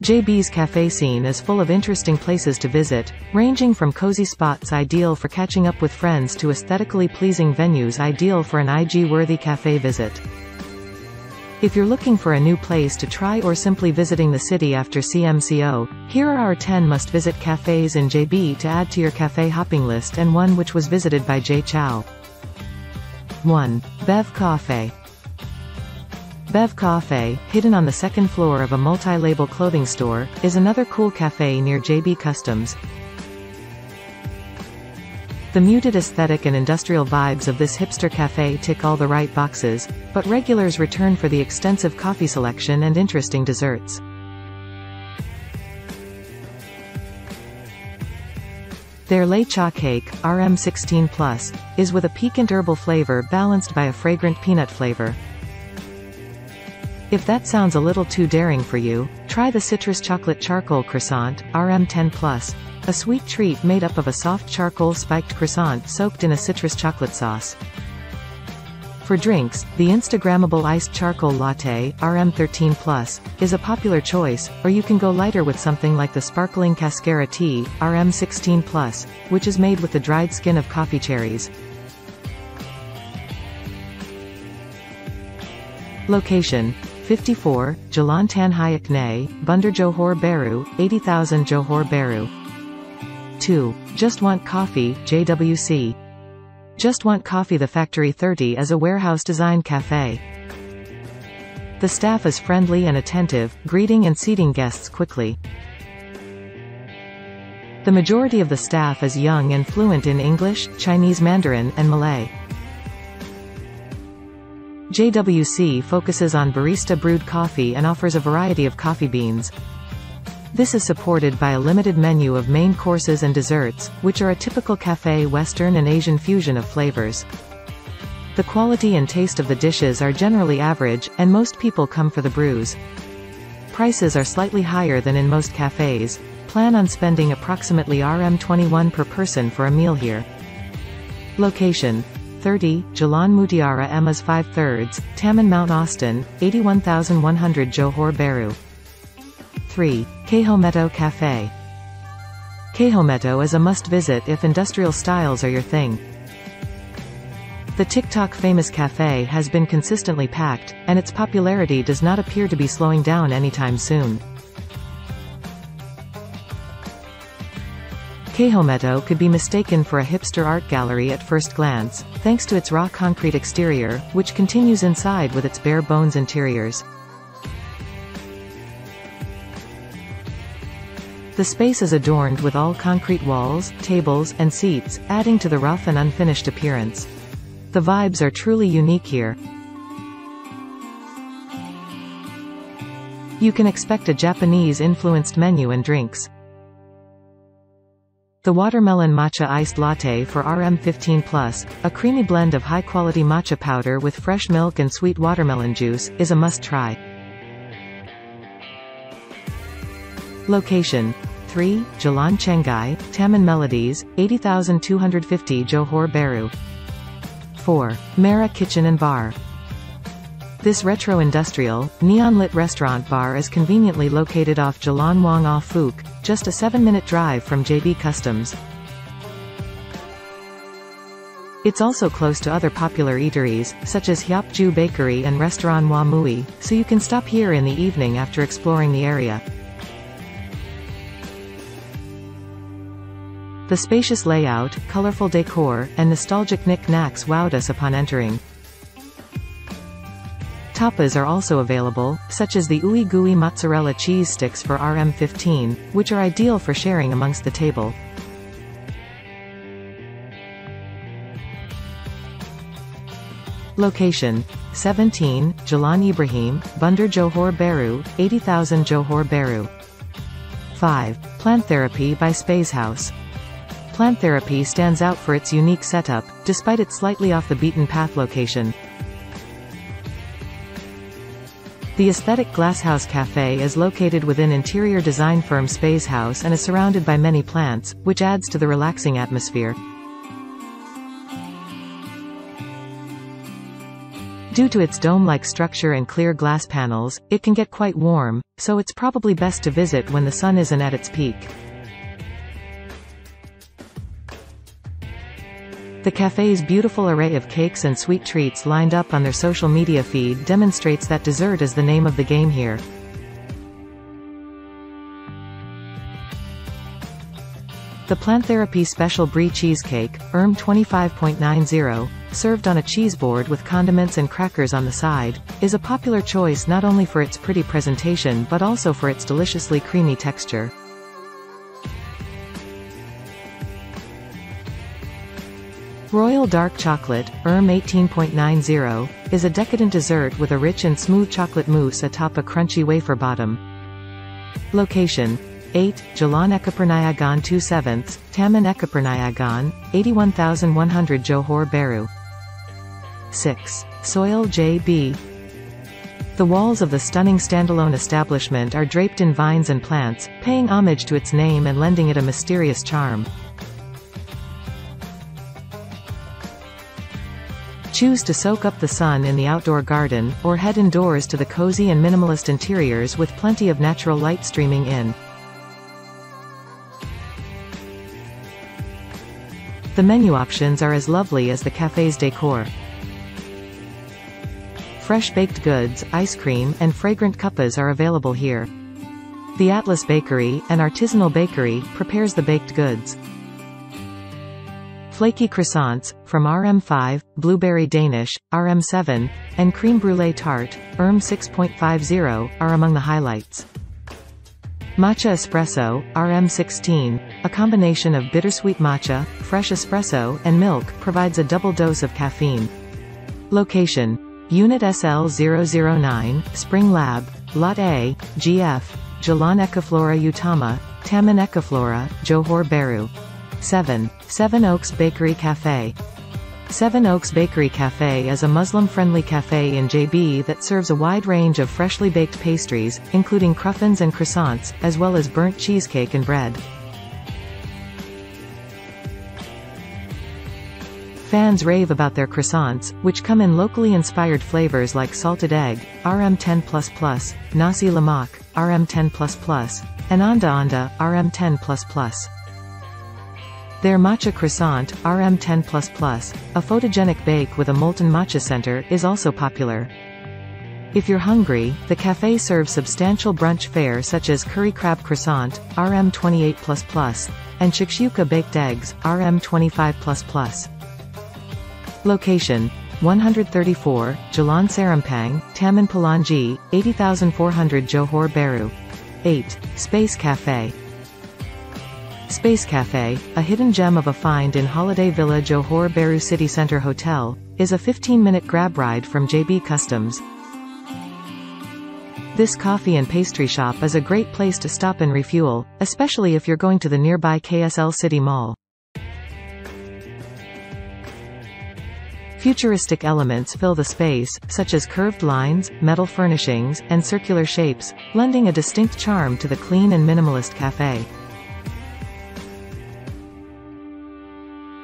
JB's cafe scene is full of interesting places to visit, ranging from cozy spots ideal for catching up with friends to aesthetically pleasing venues ideal for an IG-worthy cafe visit. If you're looking for a new place to try or simply visiting the city after CMCO, here are our 10 must-visit cafes in JB to add to your cafe hopping list and one which was visited by Jay Chow. 1. Bev C'afe. Bev C'afe, hidden on the second floor of a multi-label clothing store, is another cool cafe near JB Customs. The muted aesthetic and industrial vibes of this hipster cafe tick all the right boxes, but regulars return for the extensive coffee selection and interesting desserts. Their lei cha cake, RM16+, is with a piquant herbal flavor balanced by a fragrant peanut flavor. If that sounds a little too daring for you, try the citrus chocolate charcoal croissant, RM10+, a sweet treat made up of a soft charcoal spiked croissant soaked in a citrus chocolate sauce. For drinks, the Instagrammable iced charcoal latte, RM13+, is a popular choice, or you can go lighter with something like the sparkling cascara tea, RM16+, which is made with the dried skin of coffee cherries. Location: 54, Jalan Tan Hayak Nay, Bandar Johor Bahru, 80,000 Johor Bahru. 2. Just Want Coffee, JWC. Just Want Coffee. The Factory 30 is a warehouse-designed cafe. The staff is friendly and attentive, greeting and seating guests quickly. The majority of the staff is young and fluent in English, Chinese Mandarin, and Malay. JWC focuses on barista-brewed coffee and offers a variety of coffee beans. This is supported by a limited menu of main courses and desserts, which are a typical cafe Western and Asian fusion of flavors. The quality and taste of the dishes are generally average, and most people come for the brews. Prices are slightly higher than in most cafes. Plan on spending approximately RM21 per person for a meal here. Location: 30, Jalan Mutiara Emas 5/3, Taman Mount Austin, 81,100 Johor Bahru. 3. Keijometo Cafe. Keijometo is a must-visit if industrial styles are your thing. The TikTok-famous cafe has been consistently packed, and its popularity does not appear to be slowing down anytime soon. Keijometo could be mistaken for a hipster art gallery at first glance, thanks to its raw concrete exterior, which continues inside with its bare-bones interiors. The space is adorned with all-concrete walls, tables, and seats, adding to the rough and unfinished appearance. The vibes are truly unique here. You can expect a Japanese-influenced menu and drinks. The watermelon matcha iced latte for RM15+, a creamy blend of high-quality matcha powder with fresh milk and sweet watermelon juice, is a must-try. Location: 3, Jalan Chengai, Taman Melodies, 80,250 Johor Bahru. 4. Merah Kitchen and Bar. This retro-industrial, neon-lit restaurant bar is conveniently located off Jalan Wang Ah Fook, just a 7-minute drive from JB Customs. It's also close to other popular eateries, such as Hiap Ju Bakery and Restaurant Wa Mui, so you can stop here in the evening after exploring the area. The spacious layout, colorful decor, and nostalgic knick-knacks wowed us upon entering. Tapas are also available, such as the Ui Gui mozzarella cheese sticks for RM15, which are ideal for sharing amongst the table. Location: 17, Jalan Ibrahim, Bandar Johor Bahru, 80,000 Johor Bahru. 5. Plantherapy by Spazehaus. Plantherapy stands out for its unique setup, despite its slightly off-the-beaten-path location. The aesthetic glasshouse cafe is located within interior design firm Spazehaus and is surrounded by many plants, which adds to the relaxing atmosphere. Due to its dome-like structure and clear glass panels, it can get quite warm, so it's probably best to visit when the sun isn't at its peak. The cafe's beautiful array of cakes and sweet treats lined up on their social media feed demonstrates that dessert is the name of the game here. The Plantherapy Special Brie Cheesecake, 25.90, served on a cheese board with condiments and crackers on the side, is a popular choice not only for its pretty presentation but also for its deliciously creamy texture. Royal Dark Chocolate, 18.90, is a decadent dessert with a rich and smooth chocolate mousse atop a crunchy wafer bottom. Location: 8, Jalan Ekaperniagaan 2/7, Taman Ekaperniagaan, 81,100 Johor Bahru. 6. Soil JB. The walls of the stunning standalone establishment are draped in vines and plants, paying homage to its name and lending it a mysterious charm. Choose to soak up the sun in the outdoor garden, or head indoors to the cozy and minimalist interiors with plenty of natural light streaming in. The menu options are as lovely as the cafe's decor. Fresh baked goods, ice cream, and fragrant cuppas are available here. The Atlas Bakery, an artisanal bakery, prepares the baked goods. Flaky croissants, from RM5, blueberry Danish, RM7, and creme brulee tart, 6.50, are among the highlights. Matcha espresso, RM16, a combination of bittersweet matcha, fresh espresso, and milk, provides a double dose of caffeine. Location: Unit SL009, Spring Lab, Lot A, GF, Jalan Ekaflora Utama, Taman Ekaflora, Johor Bahru. 7. Seven Oaks Bakery Cafe. Seven Oaks Bakery Cafe is a Muslim-friendly cafe in JB that serves a wide range of freshly baked pastries, including cruffins and croissants, as well as burnt cheesecake and bread. Fans rave about their croissants, which come in locally inspired flavors like salted egg, RM10++, nasi lemak, RM10++, and anda anda, RM10++. Their matcha croissant, RM10++, a photogenic bake with a molten matcha center, is also popular. If you're hungry, the cafe serves substantial brunch fare such as curry crab croissant, RM28++, and shakshuka baked eggs, RM25++. Location: 134, Jalan Serampang, Taman Pelangi, 80,400 Johor Bahru. 8. Space Cafe. Space Cafe, a hidden gem of a find in Holiday Villa Johor Bahru City Centre Hotel, is a 15-minute grab ride from JB Customs. This coffee and pastry shop is a great place to stop and refuel, especially if you're going to the nearby KSL City Mall. Futuristic elements fill the space, such as curved lines, metal furnishings, and circular shapes, lending a distinct charm to the clean and minimalist cafe.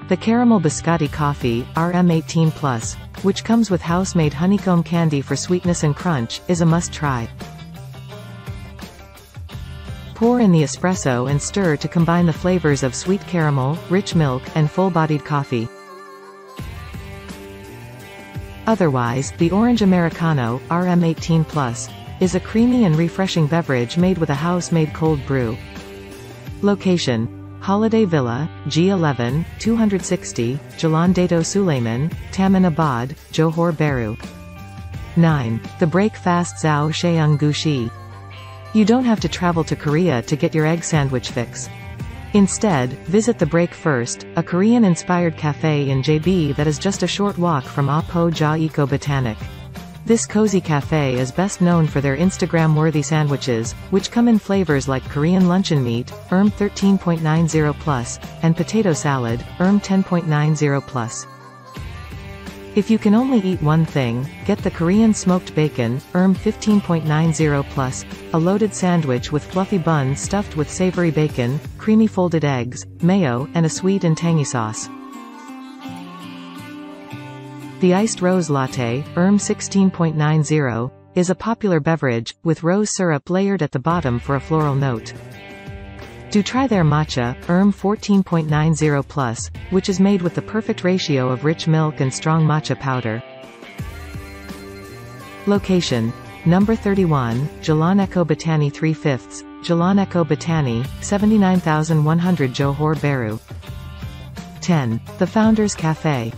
The Caramel Biscotti Coffee, RM18+, which comes with house-made honeycomb candy for sweetness and crunch, is a must-try. Pour in the espresso and stir to combine the flavors of sweet caramel, rich milk, and full-bodied coffee. Otherwise, the Orange Americano, RM18+, is a creamy and refreshing beverage made with a house-made cold brew. Location: Holiday Villa, G11, 260, Jalan Dato Sulaiman, Taman Abad, Johor Bahru. 9. The Breakfast Zhao Sheung Gushi. You don't have to travel to Korea to get your egg sandwich fix. Instead, visit The Break First, a Korean-inspired cafe in JB that is just a short walk from Apo Ja Eco Botanic. This cozy cafe is best known for their Instagram-worthy sandwiches, which come in flavors like Korean luncheon meat, 13.90+, and potato salad, 10.90+. If you can only eat one thing, get the Korean smoked bacon, 15.90+, a loaded sandwich with fluffy buns stuffed with savory bacon, creamy folded eggs, mayo, and a sweet and tangy sauce. The Iced Rose Latte, 16.90, is a popular beverage, with rose syrup layered at the bottom for a floral note. Do try their matcha, 14.90+, which is made with the perfect ratio of rich milk and strong matcha powder. Location. Number 31, Jalan Eko Batani 3/5, Jalan Eko Batani, 79,100 Johor Bahru. 10. The Founders Cafe.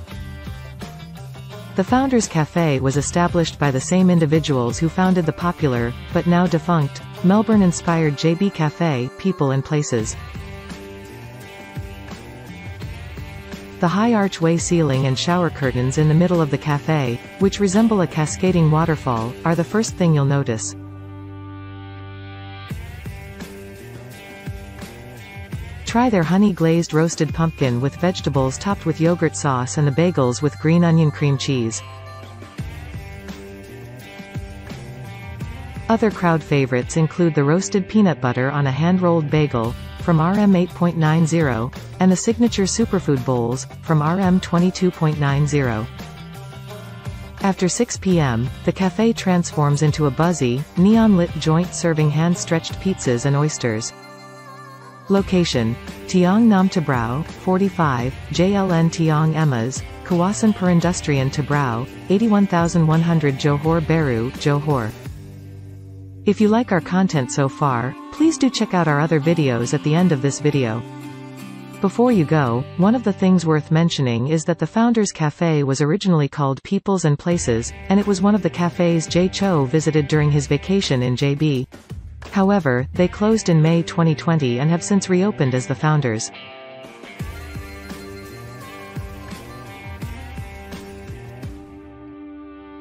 The Founders Cafe was established by the same individuals who founded the popular, but now defunct, Melbourne-inspired JB Cafe, People and Places. The high archway ceiling and shower curtains in the middle of the cafe, which resemble a cascading waterfall, are the first thing you'll notice. Try their honey-glazed roasted pumpkin with vegetables topped with yogurt sauce and the bagels with green onion cream cheese. Other crowd favorites include the roasted peanut butter on a hand-rolled bagel, from RM 8.90, and the signature superfood bowls, from RM 22.90. After 6 p.m., the cafe transforms into a buzzy, neon-lit joint serving hand-stretched pizzas and oysters. Location. Tiong Nam Tabrau, 45, JLN Tiong Emas, Kawasan Perindustrian Tabrau, 81,100 Johor Bahru, Johor. If you like our content so far, please do check out our other videos at the end of this video. Before you go, one of the things worth mentioning is that the Founders Cafe was originally called Peoples and Places, and it was one of the cafes Jay Chow visited during his vacation in JB. However, they closed in May 2020 and have since reopened as the Founders.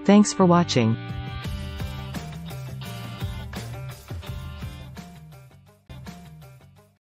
Thanks for watching.